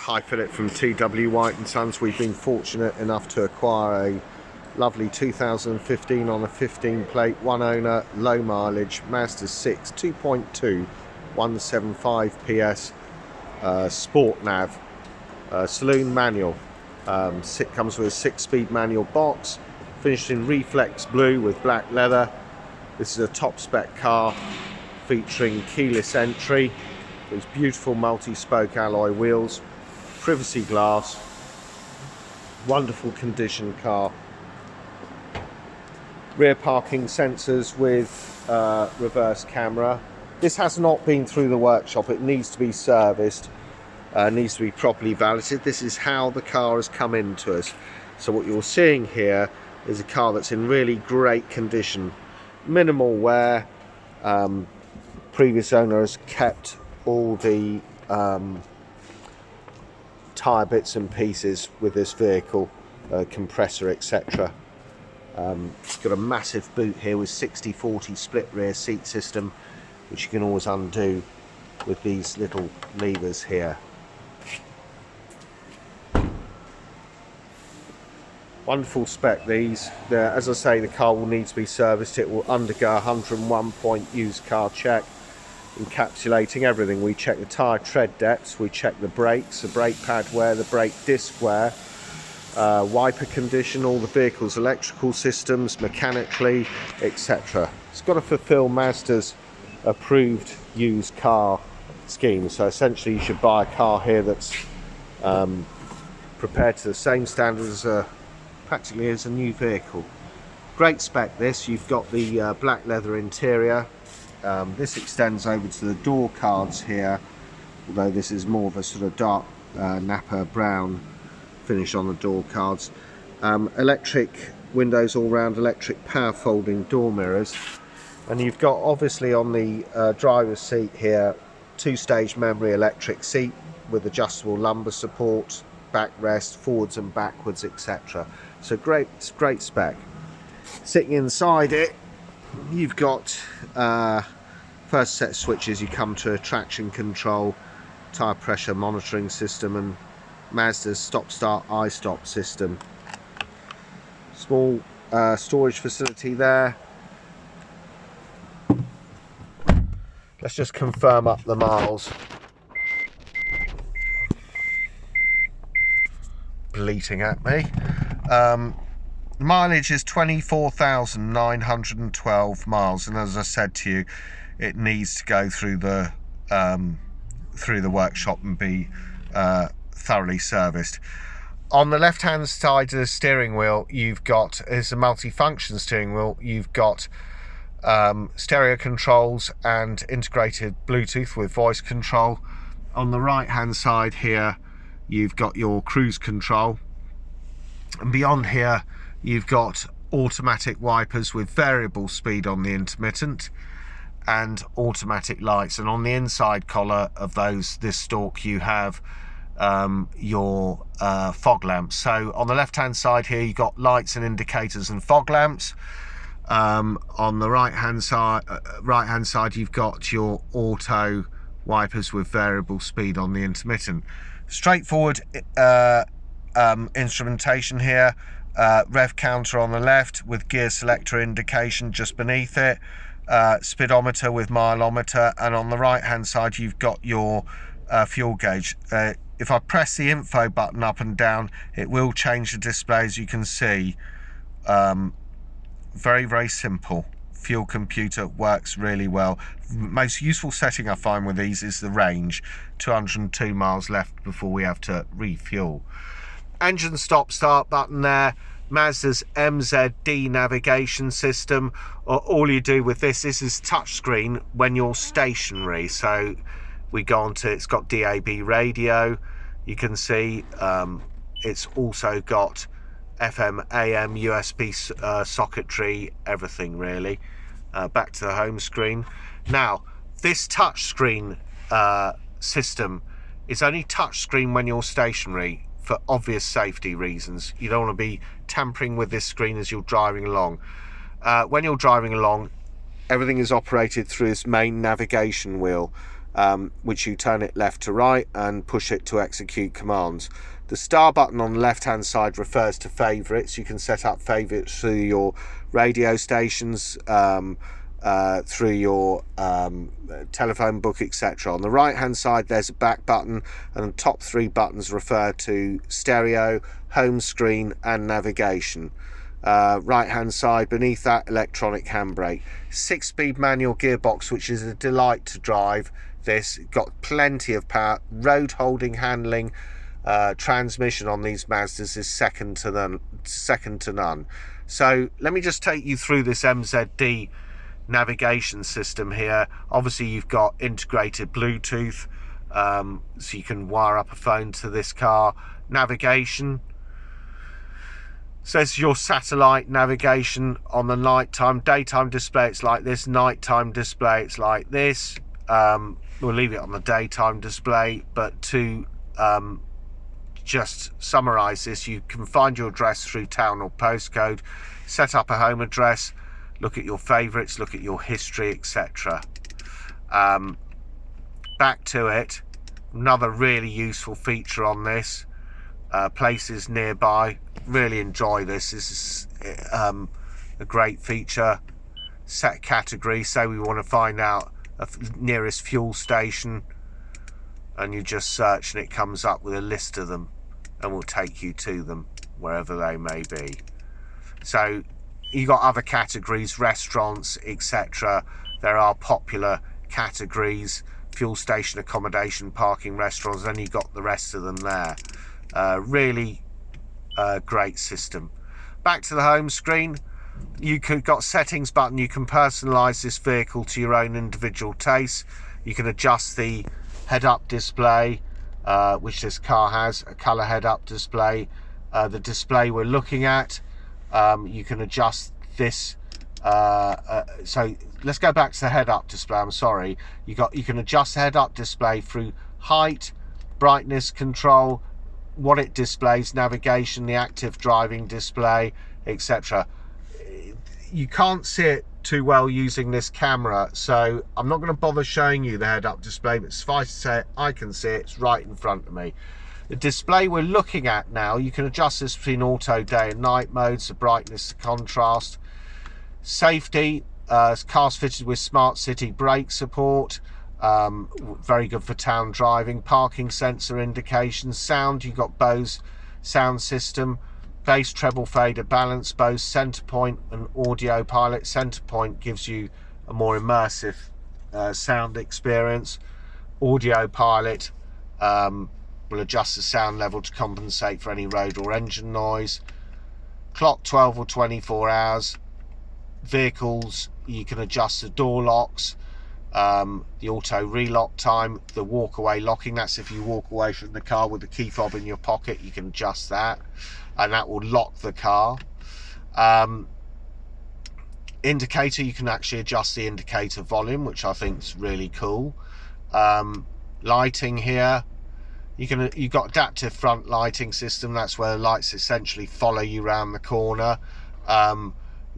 Hi Philip from T.W White Sons. We've been fortunate enough to acquire a lovely 2015 on a 15 plate, one owner, low mileage Mazda 6 2.2 175 PS Sport Nav saloon manual. It comes with a 6-speed manual box, finished in Reflex blue with black leather. This is a top spec car featuring keyless entry, these beautiful multi-spoke alloy wheels, privacy glass, wonderful condition car, rear parking sensors with reverse camera. This has not been through the workshop, it needs to be serviced, needs to be properly validated. This is how the car has come into us. So what you're seeing here is a car that's in really great condition, minimal wear. Previous owner has kept all the tyre bits and pieces with this vehicle, compressor, etc. It's got a massive boot here with 60/40 split rear seat system, which you can always undo with these little levers here. Wonderful spec these. As I say, the car will need to be serviced. It will undergo a 101 point used car check, encapsulating everything. We check the tyre tread depths, we check the brakes, the brake pad wear, the brake disc wear, wiper condition, all the vehicle's electrical systems, mechanically, etc. It's got to fulfill Mazda's approved used car scheme. So essentially you should buy a car here that's prepared to the same standards as practically as a new vehicle. Great spec this. You've got the black leather interior. This extends over to the door cards here, although this is more of a sort of dark nappa brown finish on the door cards. Electric windows all round, electric power folding door mirrors, and you've got obviously on the driver's seat here 2-stage memory electric seat with adjustable lumbar support, backrest, forwards and backwards, etc. So great spec. Sitting inside it, you've got first set of switches. You come to a traction control, tyre pressure monitoring system, and Mazda's stop-start I-stop system. Small storage facility there. Let's just confirm up the miles. Bleating at me. Mileage is 24,912 miles, and as I said to you, it needs to go through the workshop and be thoroughly serviced. On the left hand side of the steering wheel, you've got, it's a multi-function steering wheel, you've got stereo controls and integrated Bluetooth with voice control. On the right hand side here, you've got your cruise control, and beyond here you've got automatic wipers with variable speed on the intermittent and automatic lights, and on the inside collar of this stalk you have your fog lamps. So on the left hand side here you've got lights and indicators and fog lamps. On the right hand side you've got your auto wipers with variable speed on the intermittent. Straightforward instrumentation here. Rev counter on the left with gear selector indication just beneath it, speedometer with mileometer, and on the right hand side you've got your fuel gauge. If I press the info button up and down, it will change the display, as you can see. Very simple. Fuel computer works really well. Most useful setting I find with these is the range. 202 miles left before we have to refuel. Engine stop start button there. Mazda's Mzd Navigation System. All you do with this is touchscreen when you're stationary. So we go on to, it's got DAB radio. You can see it's also got FM, AM, USB socketry, everything really. Back to the home screen. Now, this touchscreen system is only touchscreen when you're stationary for obvious safety reasons. You don't want to be tampering with this screen as you're driving along. When you're driving along, everything is operated through this main navigation wheel. which you turn it left to right and push it to execute commands. The star button on the left hand side refers to favorites. You can set up favorites through your radio stations, through your telephone book, etc. On the right hand side there's a back button, and the top three buttons refer to stereo, home screen and navigation. Right hand side beneath that, electronic handbrake. 6-speed manual gearbox, which is a delight to drive. This got plenty of power. Road holding, handling, transmission on these Mazdas is second to none. So let me just take you through this Mzd Navigation System here. Obviously you've got integrated Bluetooth, so you can wire up a phone to this car. Navigation says your satellite navigation on the nighttime. Daytime display it's like this, nighttime display it's like this. We'll leave it on the daytime display, but to just summarize this, you can find your address through town or postcode, set up a home address, look at your favorites, look at your history, etc. Back to it, another really useful feature on this, places nearby. Really enjoy this. This is a great feature. Set category, so we want to find out a nearest fuel station, and you just search and it comes up with a list of them and will take you to them wherever they may be. So you got other categories, restaurants, etc. There are popular categories: fuel station, accommodation, parking, restaurants, and then you got the rest of them there. Really great system. Back to the home screen, you could got settings button. You can personalize this vehicle to your own individual taste. You can adjust the head-up display, which this car has, a color head-up display. The display we're looking at, you can adjust this. So let's go back to the head-up display. I'm sorry. You can adjust the head-up display through height, brightness control, what it displays, navigation, the active driving display, etc. You can't see it too well using this camera, so I'm not going to bother showing you the head-up display, but suffice to say I can see it. It's right in front of me. The display we're looking at now, you can adjust this between auto, day and night modes, the brightness, the contrast. Safety, cars fitted with smart city brake support, very good for town driving. Parking sensor indications. Sound, you've got Bose sound system, bass, treble, fader, balance, Bose center point and audio pilot. Center point gives you a more immersive sound experience. Audio pilot will adjust the sound level to compensate for any road or engine noise. Clock 12 or 24 hours. Vehicles, you can adjust the door locks, the auto relock time, the walk away locking. That's if you walk away from the car with the key fob in your pocket, you can adjust that and that will lock the car. Indicator, you can actually adjust the indicator volume, which I think is really cool. Lighting here, you've got adaptive front lighting system. That's where the lights essentially follow you around the corner.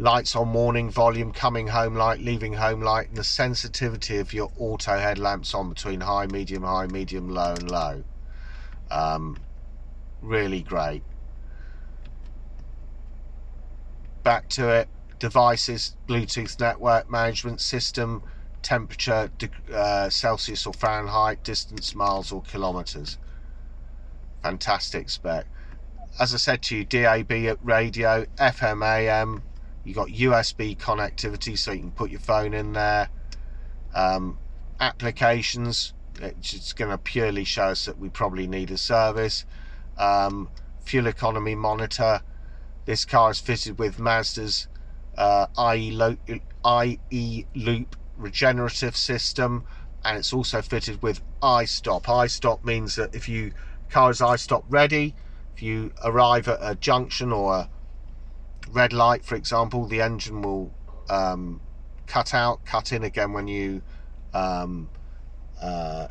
Lights on, warning, volume, coming home light, leaving home light, and the sensitivity of your auto headlamps on between high, medium, low and low. Really great. Back to it. Devices, Bluetooth network management system, temperature, Celsius or Fahrenheit, distance, miles or kilometers. Fantastic spec. As I said to you, DAB radio, FM, AM. You got USB connectivity, so you can put your phone in there. Applications, it's going to purely show us that we probably need a service. Fuel economy monitor. This car is fitted with Mazda's IE Loop regenerative system, and it's also fitted with iStop. iStop means that if you car is iStop ready, if you arrive at a junction or a red light, for example, the engine will cut in again when you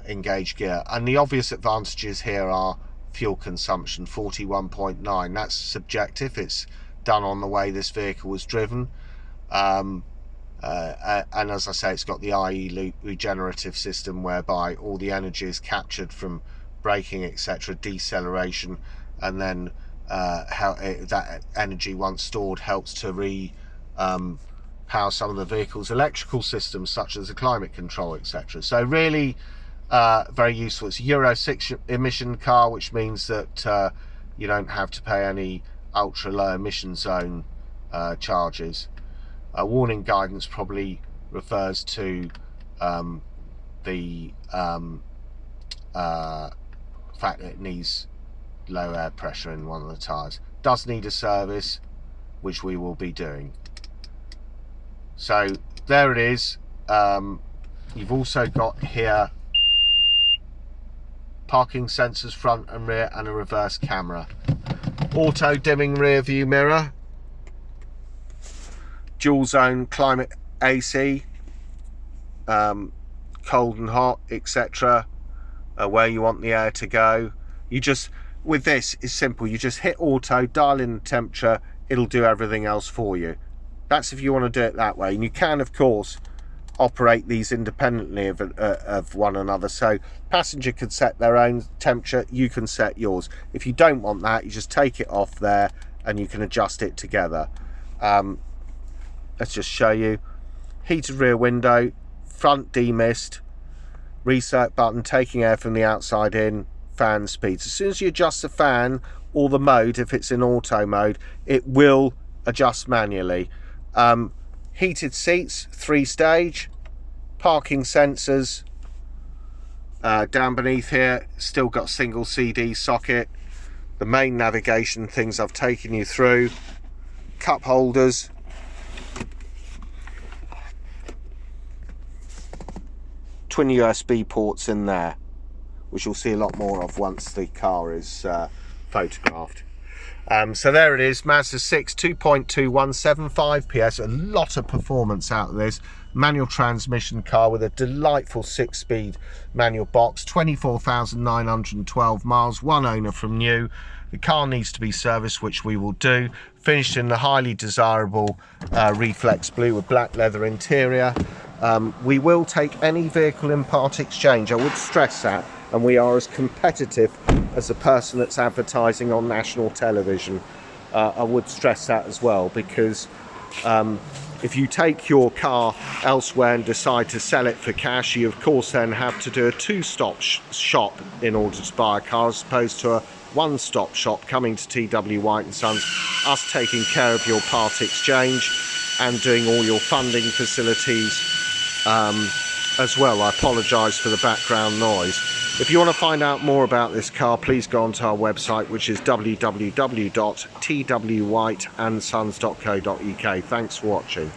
engage gear. And the obvious advantages here are fuel consumption, 41.9. That's subjective, it's done on the way this vehicle was driven. and as I say, it's got the IE loop regenerative system, whereby all the energy is captured from braking, etc., deceleration, and then that energy, once stored, helps to power some of the vehicle's electrical systems, such as the climate control, etc. So really very useful. It's a Euro 6 emission car, which means that you don't have to pay any ultra low emission zone charges. Warning guidance probably refers to the fact that it needs low air pressure in one of the tyres. Does need a service, which we will be doing. So there it is. You've also got here parking sensors front and rear, and a reverse camera. Auto dimming rear view mirror, dual zone climate AC, cold and hot, etc., where you want the air to go. You just, with this, it's simple. You just hit auto, dial in the temperature, it'll do everything else for you. That's if you want to do it that way. And you can, of course, operate these independently of one another. So passenger can set their own temperature, you can set yours. If you don't want that, you just take it off there and you can adjust it together. Let's just show you. Heated rear window, front demist, reset button, taking air from the outside in, fan speeds. As soon as you adjust the fan or the mode, if it's in auto mode, it will adjust manually. Heated seats, 3-stage, parking sensors. Down beneath here, still got single CD socket. The main navigation things I've taken you through. Cup holders. Twin USB ports in there, which you'll see a lot more of once the car is photographed. So there it is, Mazda 6 2.2 175 PS, a lot of performance out of this. Manual transmission car with a delightful 6-speed manual box, 24,912 miles, one owner from new. The car needs to be serviced, which we will do. Finished in the highly desirable Reflex blue with black leather interior. We will take any vehicle in part exchange, I would stress that, and we are as competitive as a person that's advertising on national television. I would stress that as well, because if you take your car elsewhere and decide to sell it for cash, you of course then have to do a two-stop shop in order to buy a car, as opposed to a one-stop shop coming to T.W White Sons, us taking care of your part exchange and doing all your funding facilities as well. I apologise for the background noise. If you want to find out more about this car, please go onto our website, which is www.twwhiteandsons.co.uk. Thanks for watching.